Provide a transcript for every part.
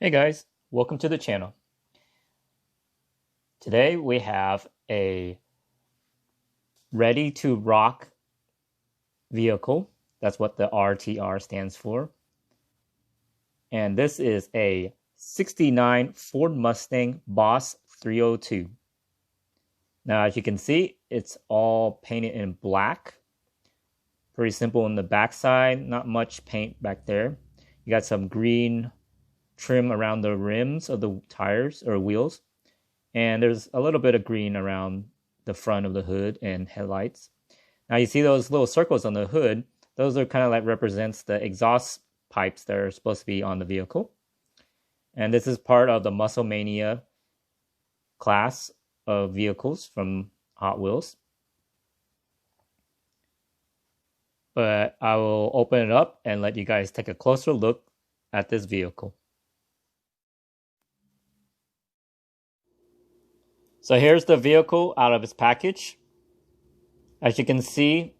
Hey guys, welcome to the channel. Today we have a ready to rock vehicle. That's what the RTR stands for. And this is a 69 Ford Mustang Boss 302. Now, as you can see, it's all painted in black. Pretty simple on the backside, not much paint back there. You got some green trim around the rims of the tires or wheels. And there's a little bit of green around the front of the hood and headlights. Now you see those little circles on the hood. Those are kind of like represents the exhaust pipes that are supposed to be on the vehicle. And this is part of the Muscle Mania class of vehicles from Hot Wheels. But I will open it up and let you guys take a closer look at this vehicle. So here's the vehicle out of its package. As you can see,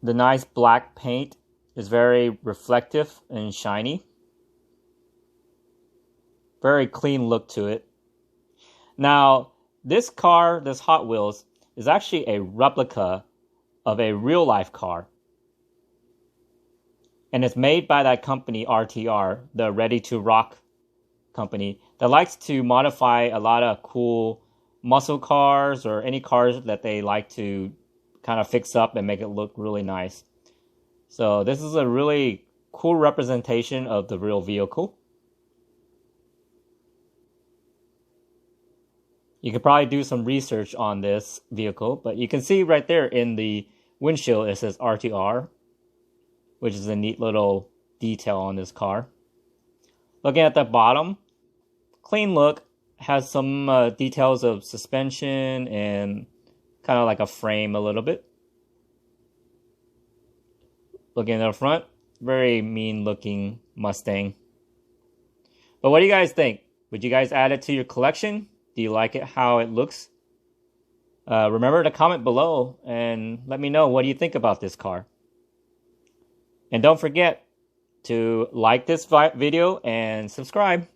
the nice black paint is very reflective and shiny. Very clean look to it. Now, this car, this Hot Wheels, is actually a replica of a real life car. And it's made by that company RTR, the Ready to Rock company, that likes to modify a lot of cool muscle cars or any cars that they like to kind of fix up and make it look really nice. So this is a really cool representation of the real vehicle. You could probably do some research on this vehicle, but you can see right there in the windshield it says RTR, which is a neat little detail on this car. Looking at the bottom, clean look, has some details of suspension and kind of like a frame a little bit. Looking at the front, very mean looking Mustang. But what do you guys think? Would you guys add it to your collection? Do you like it how it looks? Remember to comment below and let me know what do you think about this car. And don't forget to like this video and subscribe.